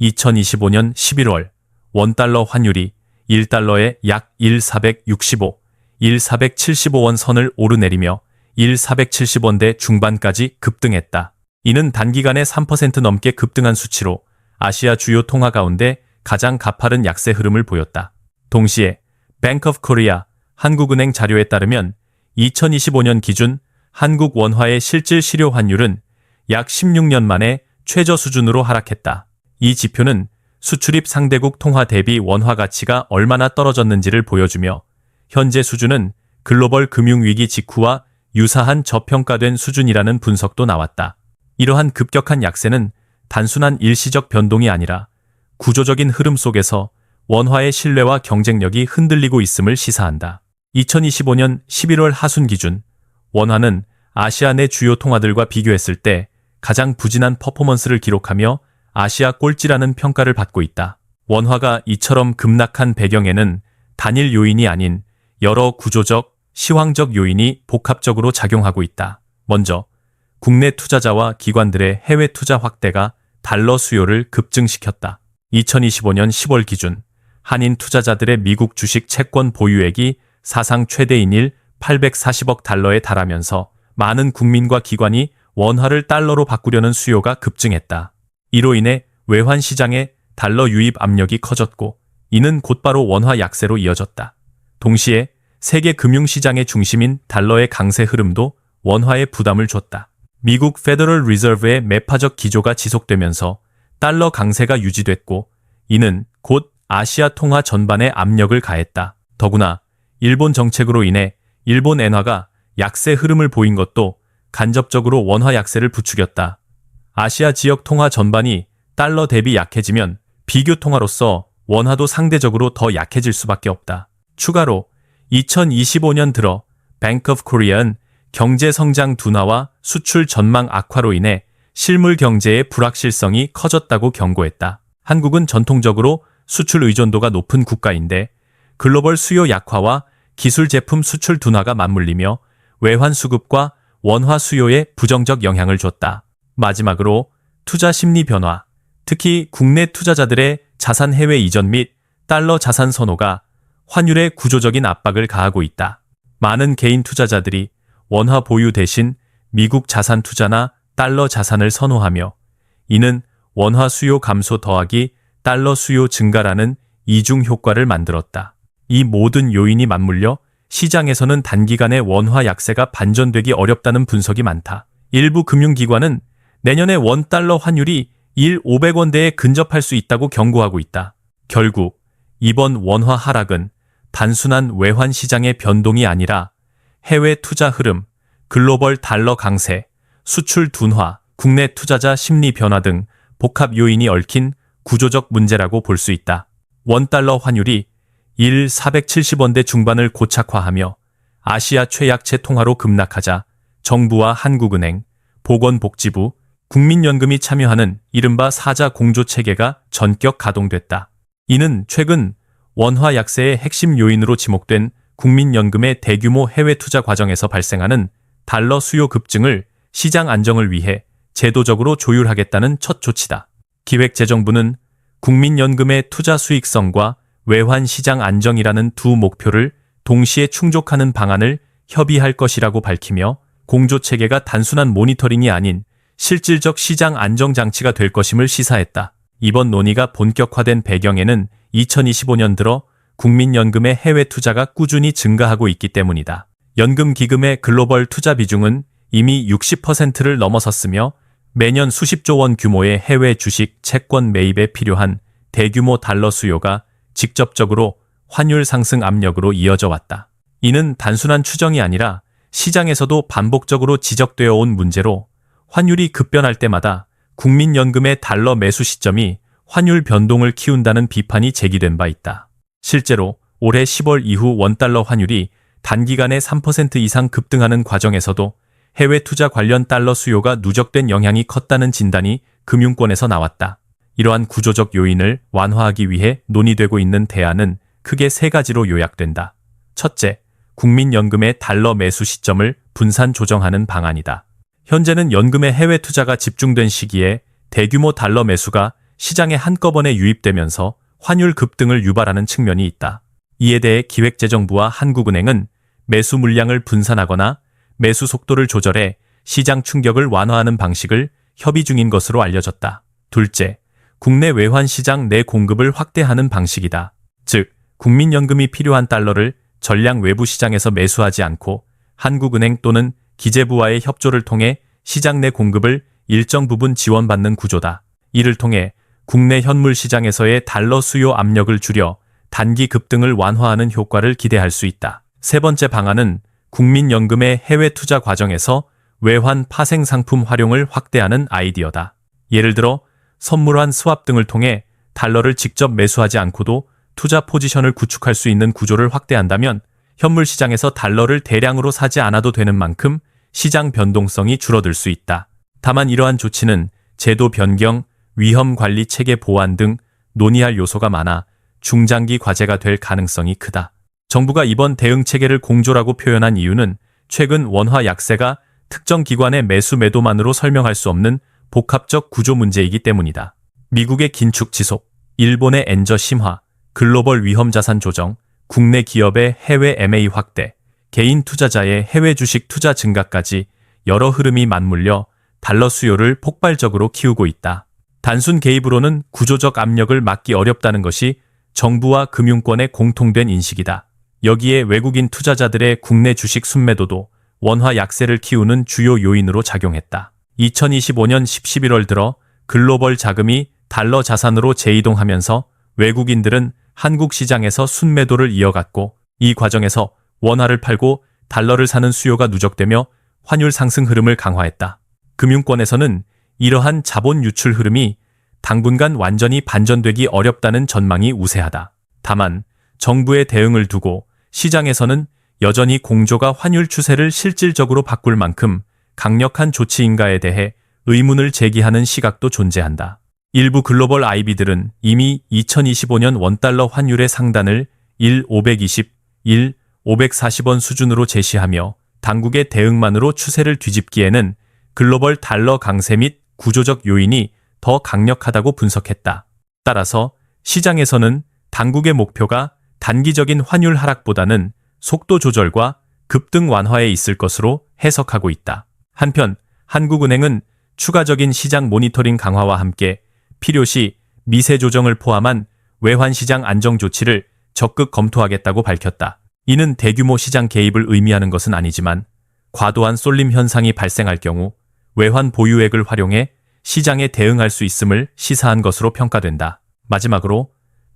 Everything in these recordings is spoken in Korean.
2025년 11월 원달러 환율이 1달러에 약 1,465, 1,475원 선을 오르내리며 1,470원대 중반까지 급등했다. 이는 단기간에 3% 넘게 급등한 수치로 아시아 주요 통화 가운데 가장 가파른 약세 흐름을 보였다. 동시에 Bank of Korea 한국은행 자료에 따르면 2025년 기준 한국 원화의 실질 실효 환율은 약 16년 만에 최저 수준으로 하락했다. 이 지표는 수출입 상대국 통화 대비 원화 가치가 얼마나 떨어졌는지를 보여주며 현재 수준은 글로벌 금융위기 직후와 유사한 저평가된 수준이라는 분석도 나왔다. 이러한 급격한 약세는 단순한 일시적 변동이 아니라 구조적인 흐름 속에서 원화의 신뢰와 경쟁력이 흔들리고 있음을 시사한다. 2025년 11월 하순 기준 원화는 아시아 내 주요 통화들과 비교했을 때 가장 부진한 퍼포먼스를 기록하며 아시아 꼴찌라는 평가를 받고 있다. 원화가 이처럼 급락한 배경에는 단일 요인이 아닌 여러 구조적, 시황적 요인이 복합적으로 작용하고 있다. 먼저 국내 투자자와 기관들의 해외 투자 확대가 달러 수요를 급증시켰다. 2025년 10월 기준 한인 투자자들의 미국 주식 채권 보유액이 사상 최대인 840억 달러에 달하면서 많은 국민과 기관이 원화를 달러로 바꾸려는 수요가 급증했다. 이로 인해 외환 시장의 달러 유입 압력이 커졌고 이는 곧바로 원화 약세로 이어졌다. 동시에 세계 금융시장의 중심인 달러의 강세 흐름도 원화에 부담을 줬다. 미국 페더럴 리저브의 매파적 기조가 지속되면서 달러 강세가 유지됐고 이는 곧 아시아 통화 전반에 압력을 가했다. 더구나 일본 정책으로 인해 일본 엔화가 약세 흐름을 보인 것도 간접적으로 원화 약세를 부추겼다. 아시아 지역 통화 전반이 달러 대비 약해지면 비교 통화로서 원화도 상대적으로 더 약해질 수밖에 없다. 추가로 2025년 들어 Bank of Korea는 경제 성장 둔화와 수출 전망 악화로 인해 실물 경제의 불확실성이 커졌다고 경고했다. 한국은 전통적으로 수출 의존도가 높은 국가인데 글로벌 수요 약화와 기술 제품 수출 둔화가 맞물리며 외환 수급과 원화 수요에 부정적 영향을 줬다. 마지막으로 투자 심리 변화, 특히 국내 투자자들의 자산 해외 이전 및 달러 자산 선호가 환율에 구조적인 압박을 가하고 있다. 많은 개인 투자자들이 원화 보유 대신 미국 자산 투자나 달러 자산을 선호하며 이는 원화 수요 감소 더하기 달러 수요 증가라는 이중 효과를 만들었다. 이 모든 요인이 맞물려 시장에서는 단기간에 원화 약세가 반전되기 어렵다는 분석이 많다. 일부 금융기관은 내년에 원달러 환율이 1,500원대에 근접할 수 있다고 경고하고 있다. 결국 이번 원화 하락은 단순한 외환 시장의 변동이 아니라 해외 투자 흐름, 글로벌 달러 강세, 수출 둔화, 국내 투자자 심리 변화 등 복합 요인이 얽힌 구조적 문제라고 볼 수 있다. 원달러 환율이 1,470원대 중반을 고착화하며 아시아 최약체 통화로 급락하자 정부와 한국은행, 보건복지부, 국민연금이 참여하는 이른바 사자 공조 체계가 전격 가동됐다. 이는 최근 원화 약세의 핵심 요인으로 지목된 국민연금의 대규모 해외 투자 과정에서 발생하는 달러 수요 급증을 시장 안정을 위해 제도적으로 조율하겠다는 첫 조치다. 기획재정부는 국민연금의 투자 수익성과 외환 시장 안정이라는 두 목표를 동시에 충족하는 방안을 협의할 것이라고 밝히며 공조체계가 단순한 모니터링이 아닌 실질적 시장 안정 장치가 될 것임을 시사했다. 이번 논의가 본격화된 배경에는 2025년 들어 국민연금의 해외 투자가 꾸준히 증가하고 있기 때문이다. 연금기금의 글로벌 투자 비중은 이미 60%를 넘어섰으며 매년 수십조 원 규모의 해외 주식, 채권 매입에 필요한 대규모 달러 수요가 직접적으로 환율 상승 압력으로 이어져 왔다. 이는 단순한 추정이 아니라 시장에서도 반복적으로 지적되어 온 문제로 환율이 급변할 때마다 국민연금의 달러 매수 시점이 환율 변동을 키운다는 비판이 제기된 바 있다. 실제로 올해 10월 이후 원달러 환율이 단기간에 3% 이상 급등하는 과정에서도 해외 투자 관련 달러 수요가 누적된 영향이 컸다는 진단이 금융권에서 나왔다. 이러한 구조적 요인을 완화하기 위해 논의되고 있는 대안은 크게 세 가지로 요약된다. 첫째, 국민연금의 달러 매수 시점을 분산 조정하는 방안이다. 현재는 연금의 해외 투자가 집중된 시기에 대규모 달러 매수가 시장에 한꺼번에 유입되면서 환율 급등을 유발하는 측면이 있다. 이에 대해 기획재정부와 한국은행은 매수 물량을 분산하거나 매수 속도를 조절해 시장 충격을 완화하는 방식을 협의 중인 것으로 알려졌다. 둘째, 국내 외환 시장 내 공급을 확대하는 방식이다. 즉, 국민연금이 필요한 달러를 전량 외부 시장에서 매수하지 않고 한국은행 또는 기재부와의 협조를 통해 시장 내 공급을 일정 부분 지원받는 구조다. 이를 통해 국내 현물 시장에서의 달러 수요 압력을 줄여 단기 급등을 완화하는 효과를 기대할 수 있다. 세 번째 방안은 국민연금의 해외 투자 과정에서 외환 파생 상품 활용을 확대하는 아이디어다. 예를 들어 선물환 스왑 등을 통해 달러를 직접 매수하지 않고도 투자 포지션을 구축할 수 있는 구조를 확대한다면 현물 시장에서 달러를 대량으로 사지 않아도 되는 만큼 시장 변동성이 줄어들 수 있다. 다만 이러한 조치는 제도 변경, 위험 관리 체계 보완 등 논의할 요소가 많아 중장기 과제가 될 가능성이 크다. 정부가 이번 대응 체계를 공조라고 표현한 이유는 최근 원화 약세가 특정 기관의 매수 매도만으로 설명할 수 없는 복합적 구조 문제이기 때문이다. 미국의 긴축 지속, 일본의 엔저 심화, 글로벌 위험 자산 조정, 국내 기업의 해외 M&A 확대, 개인 투자자의 해외 주식 투자 증가까지 여러 흐름이 맞물려 달러 수요를 폭발적으로 키우고 있다. 단순 개입으로는 구조적 압력을 막기 어렵다는 것이 정부와 금융권의 공통된 인식이다. 여기에 외국인 투자자들의 국내 주식 순매도도 원화 약세를 키우는 주요 요인으로 작용했다. 2025년 11월 들어 글로벌 자금이 달러 자산으로 재이동하면서 외국인들은 한국 시장에서 순매도를 이어갔고 이 과정에서 원화를 팔고 달러를 사는 수요가 누적되며 환율 상승 흐름을 강화했다. 금융권에서는 이러한 자본 유출 흐름이 당분간 완전히 반전되기 어렵다는 전망이 우세하다. 다만 정부의 대응을 두고 시장에서는 여전히 공조가 환율 추세를 실질적으로 바꿀 만큼 강력한 조치인가에 대해 의문을 제기하는 시각도 존재한다. 일부 글로벌 IB들은 이미 2025년 원달러 환율의 상단을 1,520, 1,540원 수준으로 제시하며 당국의 대응만으로 추세를 뒤집기에는 글로벌 달러 강세 및 구조적 요인이 더 강력하다고 분석했다. 따라서 시장에서는 당국의 목표가 단기적인 환율 하락보다는 속도 조절과 급등 완화에 있을 것으로 해석하고 있다. 한편 한국은행은 추가적인 시장 모니터링 강화와 함께 필요시 미세 조정을 포함한 외환시장 안정 조치를 적극 검토하겠다고 밝혔다. 이는 대규모 시장 개입을 의미하는 것은 아니지만 과도한 쏠림 현상이 발생할 경우 외환 보유액을 활용해 시장에 대응할 수 있음을 시사한 것으로 평가된다. 마지막으로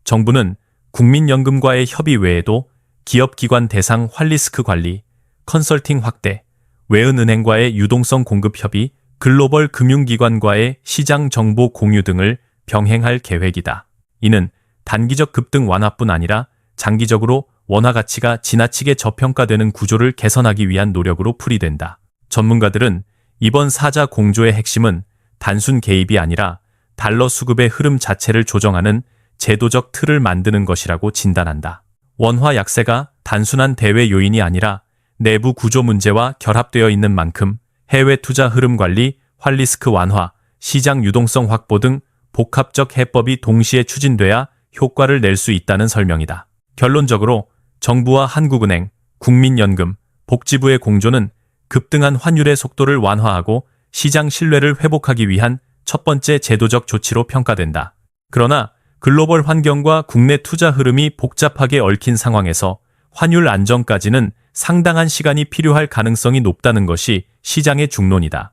정부는 국민연금과의 협의 외에도 기업기관 대상 환리스크 관리, 컨설팅 확대, 외은은행과의 유동성 공급 협의, 글로벌 금융기관과의 시장 정보 공유 등을 병행할 계획이다. 이는 단기적 급등 완화뿐 아니라 장기적으로 원화 가치가 지나치게 저평가되는 구조를 개선하기 위한 노력으로 풀이된다. 전문가들은 이번 사자 공조의 핵심은 단순 개입이 아니라 달러 수급의 흐름 자체를 조정하는 제도적 틀을 만드는 것이라고 진단한다. 원화 약세가 단순한 대외 요인이 아니라 내부 구조 문제와 결합되어 있는 만큼 해외 투자 흐름 관리, 환리스크 완화, 시장 유동성 확보 등 복합적 해법이 동시에 추진돼야 효과를 낼 수 있다는 설명이다. 결론적으로 정부와 한국은행, 국민연금, 복지부의 공조는 급등한 환율의 속도를 완화하고 시장 신뢰를 회복하기 위한 첫 번째 제도적 조치로 평가된다. 그러나 글로벌 환경과 국내 투자 흐름이 복잡하게 얽힌 상황에서 환율 안정까지는 상당한 시간이 필요할 가능성이 높다는 것이 시장의 중론이다.